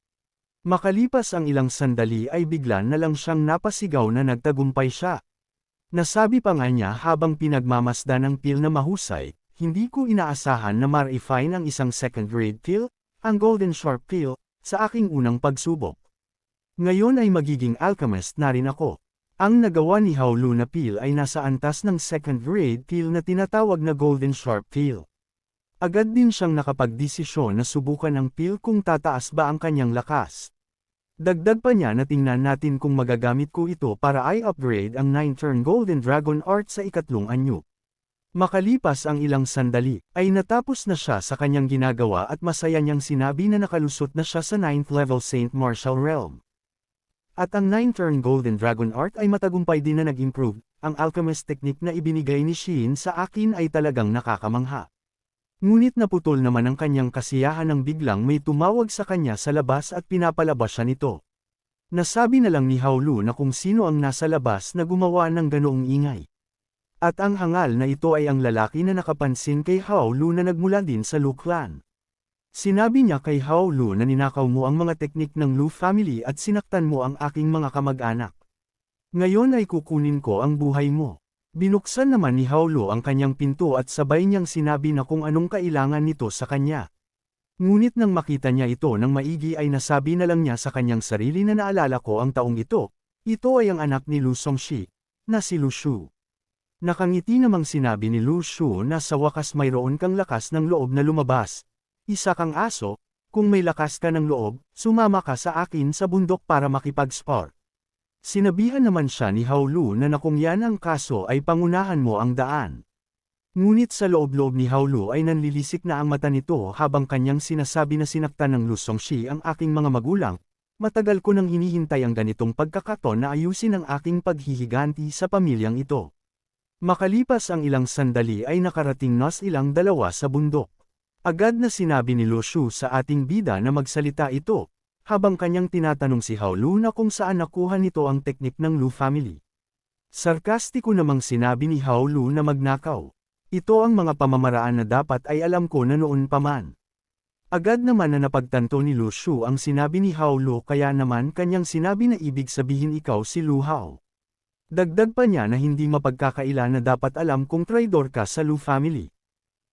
Makalipas ang ilang sandali ay bigla na lang siyang napasigaw na nagtagumpay siya. Nasabi pa nga niya habang pinagmamasdan ng peel na mahusay, hindi ko inaasahan na ma-refine ang isang second-grade peel, ang Golden Sharp Peel, sa aking unang pagsubok. Ngayon ay magiging alchemist na rin ako. Ang nagawa ni Hao Lu na peel ay nasa antas ng second-grade peel na tinatawag na Golden Sharp Peel. Agad din siyang nakapagdesisyon na subukan ang peel kung tataas ba ang kanyang lakas. Dagdag pa niya na tingnan natin kung magagamit ko ito para i-upgrade ang 9-turn Golden Dragon Art sa ikatlong anyo. Makalipas ang ilang sandali, ay natapos na siya sa kanyang ginagawa at masaya niyang sinabi na nakalusot na siya sa 9th level Saint Martial Realm. At ang 9-turn Golden Dragon Art ay matagumpay din na nag-improve, ang alchemist technique na ibinigay ni Shin sa akin ay talagang nakakamangha. Ngunit naputol naman ang kanyang kasiyahan nang biglang may tumawag sa kanya sa labas at pinapalabas siya nito. Nasabi na lang ni Hao Lu na kung sino ang nasa labas na gumawa ng ganoong ingay. At ang hangal na ito ay ang lalaki na nakapansin kay Hao Lu na nagmula din sa Lu clan. Sinabi niya kay Hao Lu na ninakaw mo ang mga teknik ng Lu family at sinaktan mo ang aking mga kamag-anak. Ngayon ay kukunin ko ang buhay mo. Binuksan naman ni Hao Lu ang kanyang pinto at sabay niyang sinabi na kung anong kailangan nito sa kanya. Ngunit nang makita niya ito ng maigi ay nasabi na lang niya sa kanyang sarili na naalala ko ang taong ito ay ang anak ni Lu Songshi, na si Lu Shu. Nakangiti namang sinabi ni Lu Shu na sa wakas mayroon kang lakas ng loob na lumabas. Isa kang aso, kung may lakas ka ng loob, sumama ka sa akin sa bundok para makipag-spar. Sinabihan naman siya ni Hao Lu na kung yan ang kaso ay pangunahan mo ang daan. Ngunit sa loob-loob ni Hao Lu ay nanlilisik na ang mata nito habang kanyang sinasabi na sinaktan ng Lu Songshi ang aking mga magulang. Matagal ko nang hinihintay ang ganitong pagkakataon na ayusin ang aking paghihiganti sa pamilyang ito. Makalipas ang ilang sandali ay nakarating na silang dalawa sa bundok. Agad na sinabi ni Lu Shu sa ating bida na magsalita ito. Habang kanyang tinatanong si Hao Lu na kung saan nakuha nito ang teknik ng Lu family. Sarkastiko namang sinabi ni Hao Lu na magnakaw. Ito ang mga pamamaraan na dapat ay alam ko na noon pa man. Agad naman na napagtanto ni Lu Shu ang sinabi ni Hao Lu kaya naman kanyang sinabi na ibig sabihin ikaw si Lu Hao. Dagdag pa niya na hindi mapagkakaila na dapat alam kung traidor ka sa Lu family.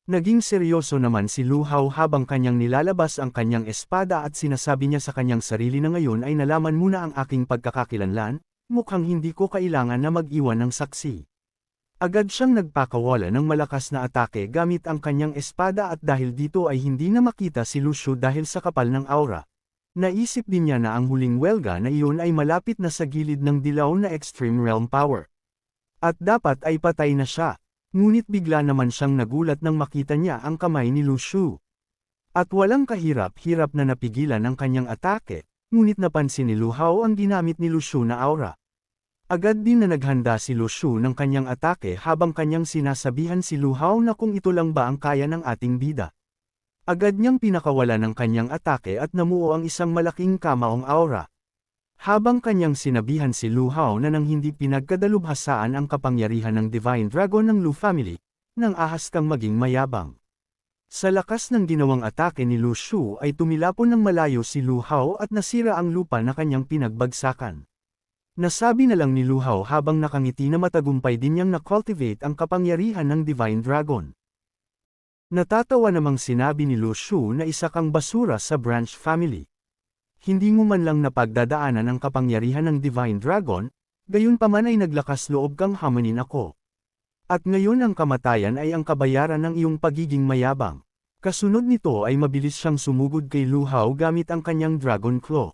Naging seryoso naman si Lu Hao habang kanyang nilalabas ang kanyang espada at sinasabi niya sa kanyang sarili na ngayon ay nalaman mo na ang aking pagkakakilanlan, mukhang hindi ko kailangan na mag-iwan ng saksi. Agad siyang nagpakawala ng malakas na atake gamit ang kanyang espada at dahil dito ay hindi na makita si Lu Shu dahil sa kapal ng aura. Naisip din niya na ang huling welga na iyon ay malapit na sa gilid ng dilaw na extreme realm power. At dapat ay patay na siya. Ngunit bigla naman siyang nagulat nang makita niya ang kamay ni Lu Shu. At walang kahirap-hirap na napigilan ang kanyang atake, ngunit napansin ni Lu Hao ang ginamit ni Lu Shu na aura. Agad din na naghanda si Lu Shu ng kanyang atake habang kanyang sinasabihan si Lu Hao na kung ito lang ba ang kaya ng ating bida. Agad niyang pinakawala ng kanyang atake at namuo ang isang malaking kamaong aura. Habang kanyang sinabihan si Lu Hao na nang hindi pinagkadalubhasaan ang kapangyarihan ng Divine Dragon ng Lu family, nang ahas kang maging mayabang. Sa lakas ng ginawang atake ni Lu Shu ay tumilapon ng malayo si Lu Hao at nasira ang lupa na kanyang pinagbagsakan. Nasabi na lang ni Lu Hao habang nakangiti na matagumpay din niyang na-cultivate ang kapangyarihan ng Divine Dragon. Natatawa namang sinabi ni Lu Shu na isa kang basura sa Branch family. Hindi mo man lang napagdadaanan ang kapangyarihan ng Divine Dragon, gayunpaman ay naglakas loob kang hamanin ako. At ngayon ang kamatayan ay ang kabayaran ng iyong pagiging mayabang. Kasunod nito ay mabilis siyang sumugod kay Lu Hao gamit ang kanyang Dragon Claw.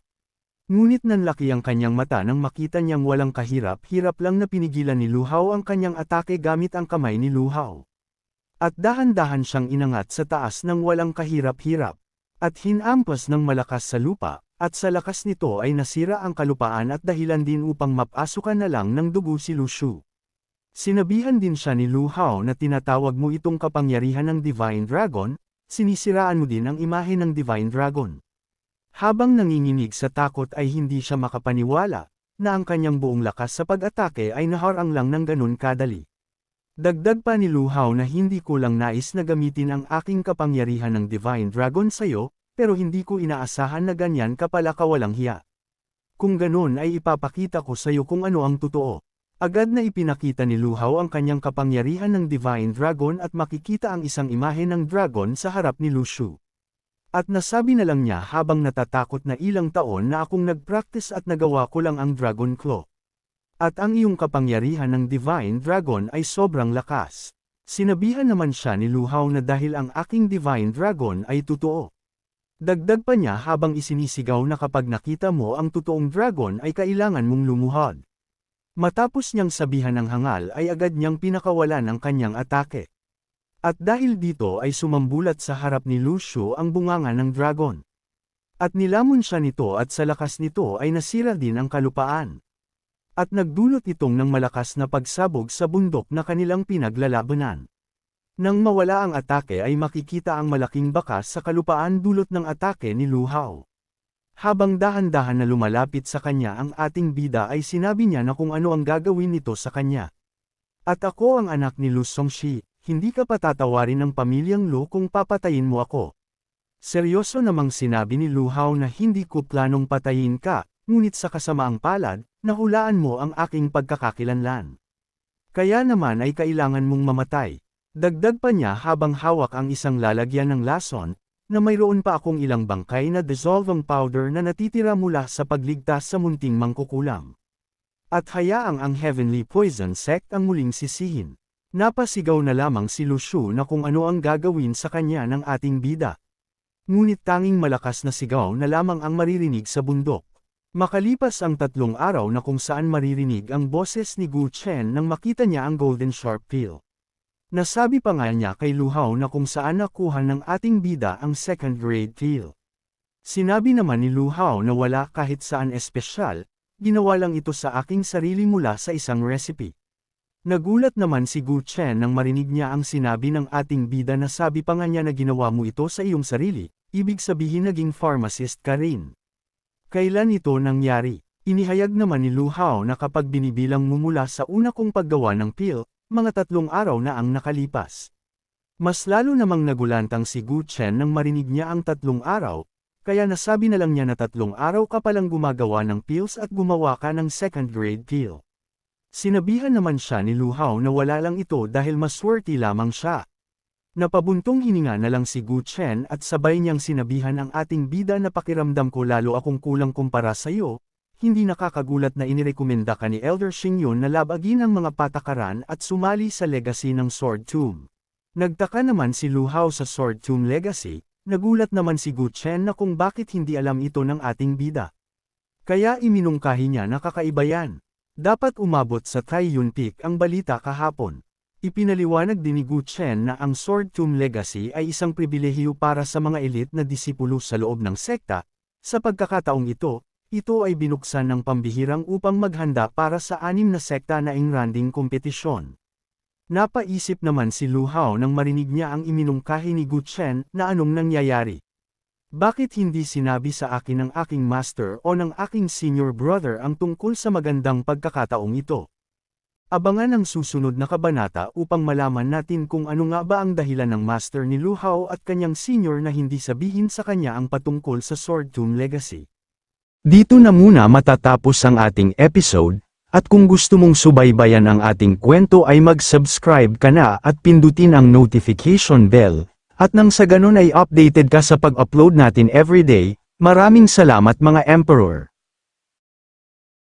Ngunit nanlaki ang kanyang mata nang makita niyang walang kahirap-hirap lang na pinigilan ni Lu Hao ang kanyang atake gamit ang kamay ni Lu Hao. At dahan-dahan siyang inangat sa taas ng walang kahirap-hirap. At hinampas ng malakas sa lupa. At sa lakas nito ay nasira ang kalupaan at dahilan din upang mapasukan na lang ng dugo si Lu Shu. Sinabihan din siya ni Lu Hao na tinatawag mo itong kapangyarihan ng Divine Dragon, sinisiraan mo din ang imahe ng Divine Dragon. Habang nanginginig sa takot ay hindi siya makapaniwala, na ang kanyang buong lakas sa pag-atake ay naharang lang ng ganun kadali. Dagdag pa ni Lu Hao na hindi ko lang nais na gamitin ang aking kapangyarihan ng Divine Dragon sa'yo, pero hindi ko inaasahan na ganyan ka pala kawalang hiya. Kung ganun ay ipapakita ko sa'yo kung ano ang totoo. Agad na ipinakita ni Lu Hao ang kanyang kapangyarihan ng Divine Dragon at makikita ang isang imahe ng dragon sa harap ni Lu Shu. At nasabi na lang niya habang natatakot na ilang taon na akong nag-practice at nagawa ko lang ang Dragon Claw. At ang iyong kapangyarihan ng Divine Dragon ay sobrang lakas. Sinabihan naman siya ni Lu Hao na dahil ang aking Divine Dragon ay totoo. Dagdag pa niya habang isinisigaw na kapag nakita mo ang totoong dragon ay kailangan mong lumuhod. Matapos niyang sabihan ng hangal ay agad niyang pinakawalan ang kanyang atake. At dahil dito ay sumambulat sa harap ni Lu Shu ang bunganga ng dragon. At nilamon siya nito at sa lakas nito ay nasira din ang kalupaan. At nagdulot itong ng malakas na pagsabog sa bundok na kanilang pinaglalabanan. Nang mawala ang atake ay makikita ang malaking bakas sa kalupaan dulot ng atake ni Lu Hao. Habang dahan-dahan na lumalapit sa kanya ang ating bida ay sinabi niya na kung ano ang gagawin nito sa kanya. At ako ang anak ni Lu Songshi. Hindi ka patatawarin ng pamilyang Lu kung papatayin mo ako. Seryoso namang sinabi ni Lu Hao na hindi ko planong patayin ka, ngunit sa kasamaang palad, nahulaan mo ang aking pagkakakilanlan. Kaya naman ay kailangan mong mamatay. Dagdag pa niya habang hawak ang isang lalagyan ng lason, na mayroon pa akong ilang bangkay na dissolving powder na natitira mula sa pagligtas sa munting mangkukulam. At hayaang ang Heavenly Poison Sect ang muling sisihin. Napasigaw na lamang si Lu Shu na kung ano ang gagawin sa kanya ng ating bida. Ngunit tanging malakas na sigaw na lamang ang maririnig sa bundok. Makalipas ang 3 araw na kung saan maririnig ang boses ni Gu Chen nang makita niya ang Golden Sharp Pill. Nasabi pa nga niya kay Lu Hao na kung saan nakuha ng ating bida ang second grade pill. Sinabi naman ni Lu Hao na wala kahit saan espesyal, ginawa lang ito sa aking sarili mula sa isang recipe. Nagulat naman si Gu Chen nang marinig niya ang sinabi ng ating bida na sabi pa nga niya na ginawa mo ito sa iyong sarili, ibig sabihin naging pharmacist ka rin. Kailan ito nangyari? Inihayag naman ni Lu Hao na kapag binibilang mo mula sa una kong paggawa ng pill, mga 3 araw na ang nakalipas. Mas lalo namang nagulantang si Gu Chen nang marinig niya ang 3 araw, kaya nasabi na lang niya na 3 araw ka palang gumagawa ng pills at gumawa ka ng second grade pill. Sinabihan naman siya ni Lu Hao na wala lang ito dahil maswerte lamang siya. Napabuntong hininga na lang si Gu Chen at sabay niyang sinabihan ang ating bida na pakiramdam ko lalo akong kulang kumpara sa iyo, hindi nakakagulat na inirekomenda ka ni Elder Xingyun na labagin ang mga patakaran at sumali sa legacy ng Sword Tomb. Nagtaka naman si Lu Hao sa Sword Tomb Legacy, nagulat naman si Gu Chen na kung bakit hindi alam ito ng ating bida. Kaya iminungkahi niya na kakaiba yan. Dapat umabot sa Tai Yun Peak ang balita kahapon. Ipinaliwanag din ni Gu Chen na ang Sword Tomb Legacy ay isang pribilehiyo para sa mga elite na disipulo sa loob ng sekta. Sa pagkakataong ito ay binuksan ng pambihirang upang maghanda para sa 6 na sekta na engranding kompetisyon. Napaisip naman si Lu Hao nang marinig niya ang iminungkahi ni Gu Chen na anong nangyayari. Bakit hindi sinabi sa akin ng aking master o ng aking senior brother ang tungkol sa magandang pagkakataong ito? Abangan ang susunod na kabanata upang malaman natin kung ano nga ba ang dahilan ng master ni Lu Hao at kanyang senior na hindi sabihin sa kanya ang patungkol sa Sword Tomb Legacy. Dito na muna matatapos ang ating episode, at kung gusto mong subaybayan ang ating kwento ay mag-subscribe ka na at pindutin ang notification bell. At nang sa ganun ay updated ka sa pag-upload natin everyday, maraming salamat mga Emperor!